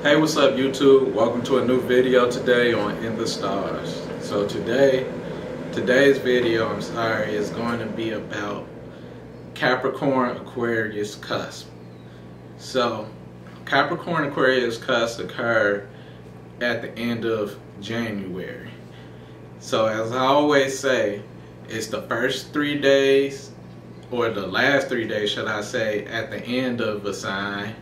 Hey, what's up YouTube? Welcome to a new video today on In the Stars. So today's video, is going to be about Capricorn Aquarius Cusp. So Capricorn Aquarius Cusp occurred at the end of January. So as I always say, it's the first 3 days, or the last 3 days should I say, at the end of a sign,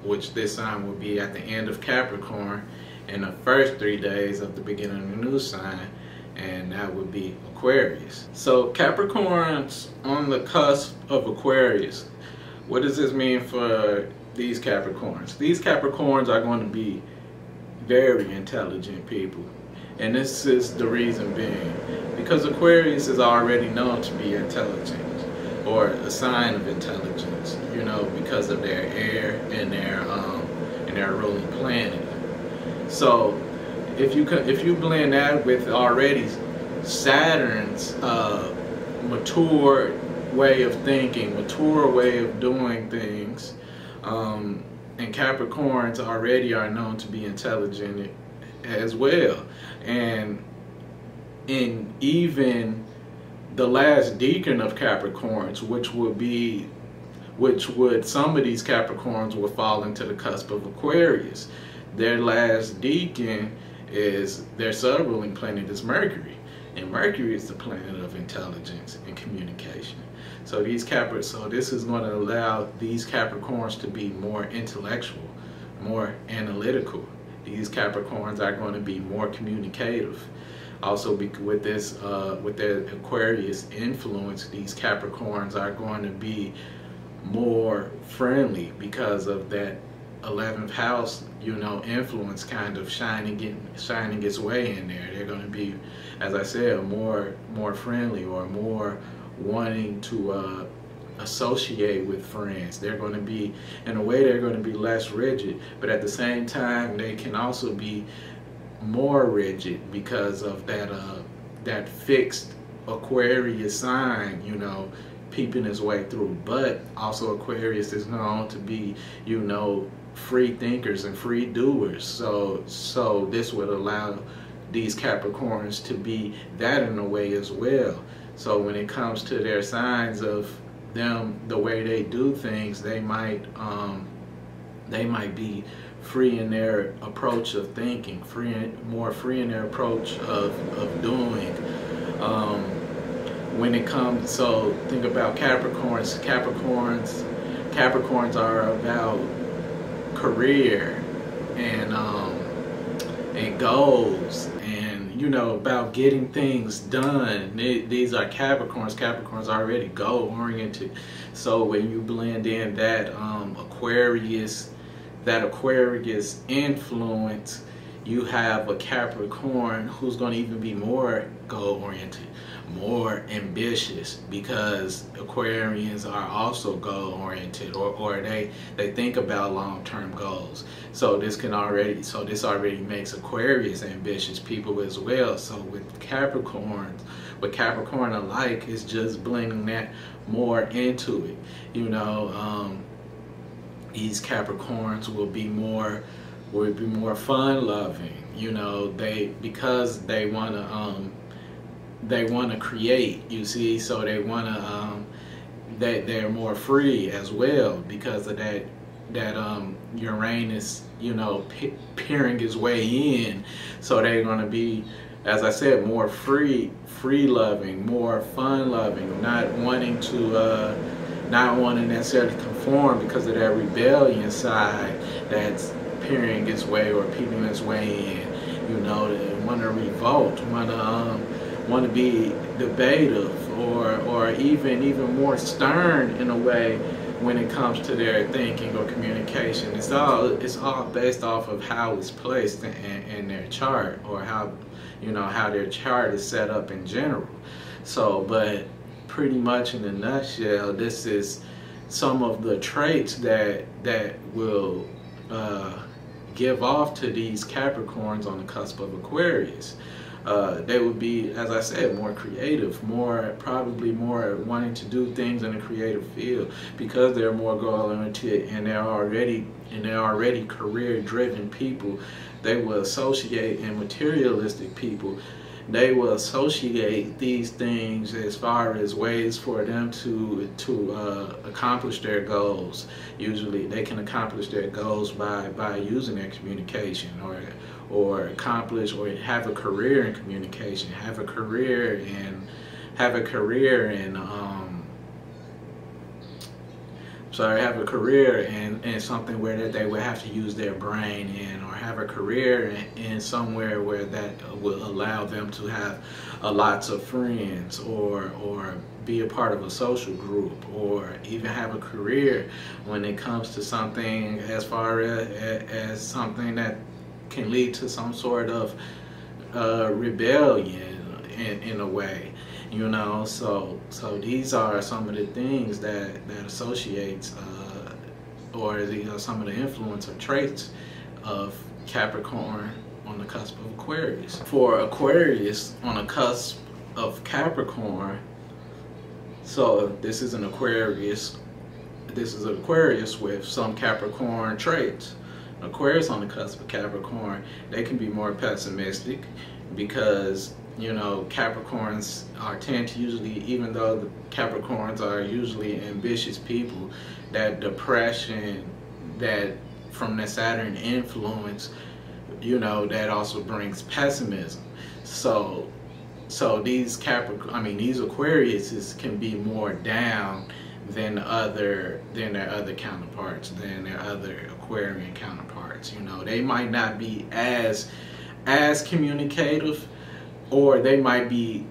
which this sign will be at the end of Capricorn, and the first 3 days of the beginning of the new sign, and that would be Aquarius. So Capricorn's on the cusp of Aquarius. What does this mean for these Capricorns? These Capricorns are going to be very intelligent people, and this is the reason being because Aquarius is already known to be intelligent, or a sign of intelligence, you know, because of their air and their ruling planet. So if you blend that with already Saturn's mature way of thinking, mature way of doing things, and Capricorns already are known to be intelligent as well, and even the last decan of Capricorns, which would some of these Capricorns will fall into the cusp of Aquarius. Their last decan is their sub-ruling planet is Mercury, and Mercury is the planet of intelligence and communication. So this is going to allow these Capricorns to be more intellectual, more analytical. These Capricorns are going to be more communicative. Also, with their Aquarius influence, these Capricorns are going to be more friendly because of that 11th house, you know, influence kind of shining its way in there. They're going to be, as I said, more friendly, or more wanting to associate with friends. They're going to be, in a way, they're going to be less rigid, but at the same time, they can also be more rigid because of that fixed Aquarius sign, you know, peeping his way through. But also Aquarius is known to be, you know, free thinkers and free doers. So this would allow these Capricorns to be that in a way as well. So when it comes to their signs of them, the way they do things, they might be free in their approach of thinking, more free in their approach of doing. When it comes, so think about Capricorns. Capricorns are about career and goals, and, you know, about getting things done. These are Capricorns. Capricorns are already goal oriented. So when you blend in that Aquarius influence, you have a Capricorn who's going to even be more goal-oriented, more ambitious, because Aquarians are also goal-oriented, or they think about long-term goals. So this already makes Aquarius ambitious people as well. So with Capricorn alike is just blending that more into it, you know. These Capricorns will be more fun-loving, you know. Because they want to create, you see. So they want to they're more free as well because of that Uranus, you know, peering its way in. So they're going to be, as I said, more free-loving, more fun-loving, not wanting necessarily conform because of that rebellion side that's peering its way or peeping its way in. You know, they want to revolt, want to be debative, or even more stern in a way when it comes to their thinking or communication. It's all based off of how it's placed in their chart, or how, you know, how their chart is set up in general. So, but pretty much in a nutshell, this is some of the traits that will give off to these Capricorns on the cusp of Aquarius. They would be, as I said, more creative, probably more wanting to do things in a creative field, because they're more goal-oriented and they're already career-driven people. They will associate, and materialistic people, they will associate these things as far as ways for them to accomplish their goals. Usually they can accomplish their goals by using their communication, or accomplish or have a career in communication, have a career in something where they would have to use their brain in, or have a career in somewhere where that will allow them to have lots of friends, or be a part of a social group, or even have a career when it comes to something as far as something that can lead to some sort of rebellion in a way. You know, so these are some of the things that associates or some of the influence or traits of Capricorn on the cusp of Aquarius. For Aquarius on the cusp of Capricorn, so this is an Aquarius with some Capricorn traits. Aquarius on the cusp of Capricorn, they can be more pessimistic, because you know, Capricorns tend to usually, even though the Capricorns are usually ambitious people, that depression that from the Saturn influence, you know, that also brings pessimism. So these Aquariuses can be more down than their other counterparts, than their other Aquarian counterparts. You know, they might not be as communicative, or they might be,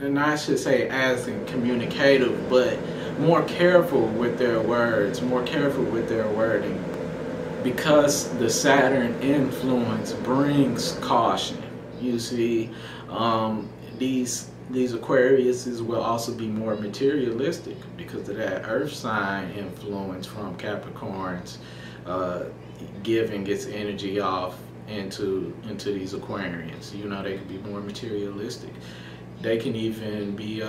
and I should say as in communicative, but more careful with their words, more careful with their wording, because the Saturn influence brings caution. You see, these Aquariuses will also be more materialistic because of that Earth sign influence from Capricorns, giving its energy off into these Aquarians. You know, they can be more materialistic. They can even be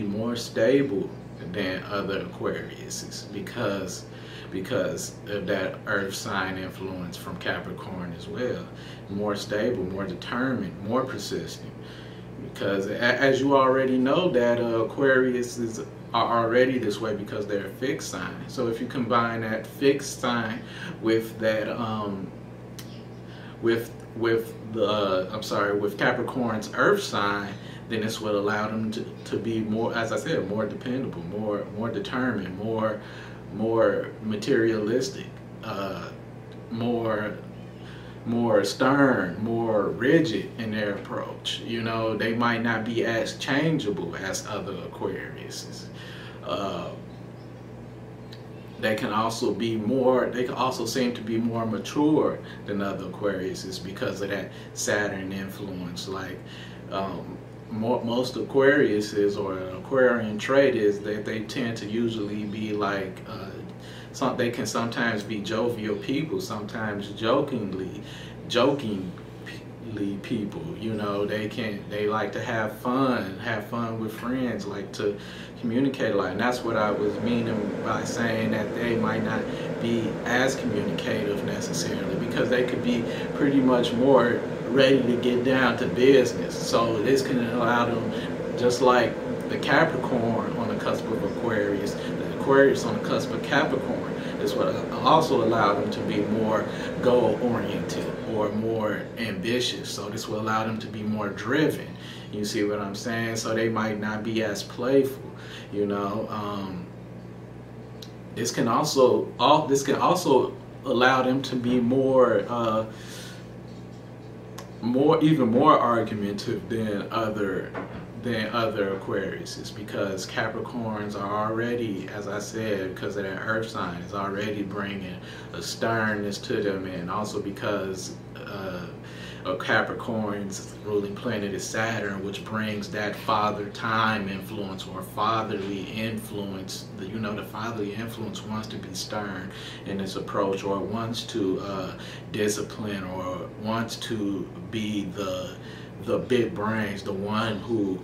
more stable than other Aquariuses because of that Earth sign influence from Capricorn as well. More stable, more determined, more persistent. Because as you already know, that Aquariuses are already this way because they're a fixed sign. So if you combine that fixed sign with that with Capricorn's Earth sign, then this will allow them to be more, as I said, more dependable, more determined, more materialistic, more stern, more rigid in their approach. You know, they might not be as changeable as other Aquariuses. They can also seem to be more mature than other Aquariuses because of that Saturn influence. Like most Aquariuses, or an Aquarian trait, is that they tend to usually be like, they can sometimes be jovial people, sometimes joking people. You know, they like to have fun with friends, like to communicate a lot. And that's what I was meaning by saying that they might not be as communicative necessarily, because they could be pretty much more ready to get down to business. So this can allow them, just like the Capricorn on the cusp of Aquarius, the Aquarius on the cusp of Capricorn, is what also allow them to be more goal-oriented or more ambitious. So this will allow them to be more driven. You see what I'm saying? So they might not be as playful. You know, this can also allow them to be even more argumentative than other Aquariuses, because Capricorns are already, as I said, because of that Earth sign, is already bringing a sternness to them, and also because Capricorn's ruling planet is Saturn, which brings that father time influence or fatherly influence. The fatherly influence wants to be stern in its approach, or wants to discipline, or wants to be the big brains, the one who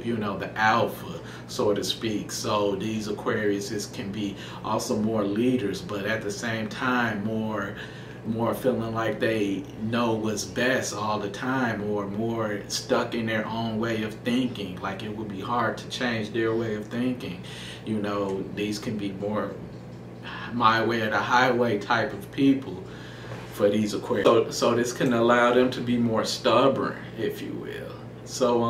the alpha, so to speak. So these Aquariuses can be also more leaders, but at the same time more feeling like they know what's best all the time, or more stuck in their own way of thinking, like it would be hard to change their way of thinking. These can be more my way or the highway type of people for these Aquarius. So this can allow them to be more stubborn, if you will. So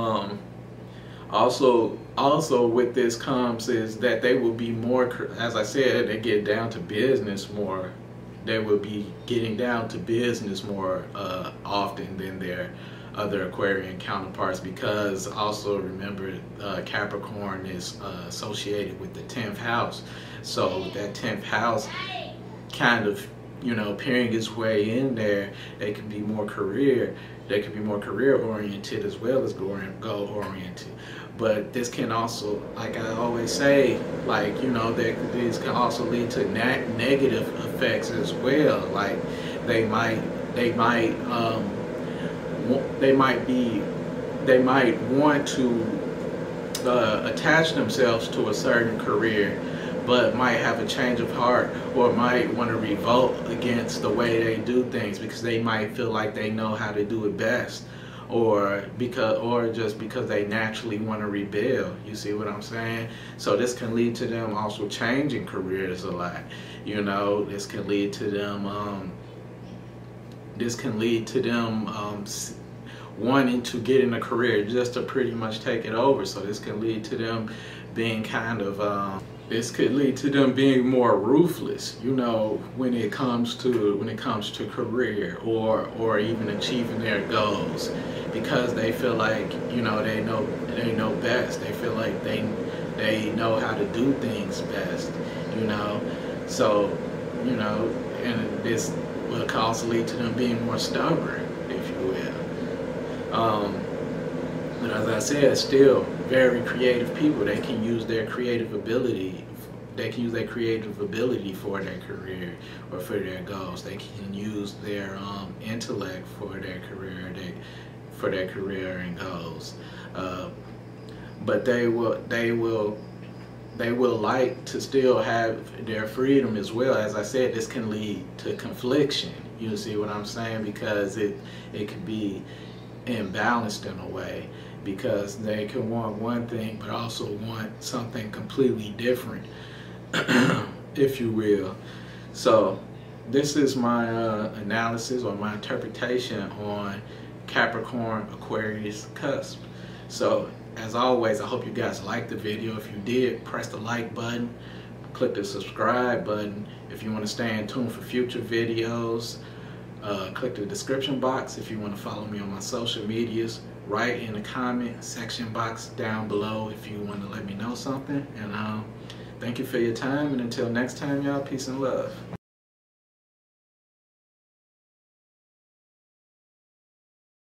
also with this comes is that they will be more, as I said, they get down to business more. They will be getting down to business more often than their other Aquarian counterparts, because also remember Capricorn is associated with the 10th house. So that 10th house kind of peering its way in there, they can be more career oriented as well as goal oriented. But this can also, like I always say, like these can also lead to negative effects as well. Like they might want to attach themselves to a certain career, but might have a change of heart, or might want to revolt against the way they do things because they might feel like they know how to do it best, or just because they naturally want to rebel. You see what I'm saying? So this can lead to them also changing careers a lot. This can lead to them wanting to get in a career just to pretty much take it over. So this can lead to them being this could lead to them being more ruthless, when it comes to career or even achieving their goals, because they feel like they know best. They feel like they know how to do things best, So and this will also lead to them being more stubborn, if you will. But as I said, still very creative people. They can use their creative ability. They can use their creative ability for their career or for their goals. They can use their intellect for their career and goals. But they will like to still have their freedom as well. As I said, this can lead to confliction. You see what I'm saying? Because it could be imbalanced in a way, because they can want one thing but also want something completely different, if you will. So this is my analysis or my interpretation on Capricorn Aquarius Cusp. So as always, I hope you guys liked the video. If you did, press the like button, click the subscribe button. If you want to stay in tune for future videos, click the description box. If you want to follow me on my social medias, write in the comment section box down below if you want to let me know something. And thank you for your time, and until next time, y'all, peace and love.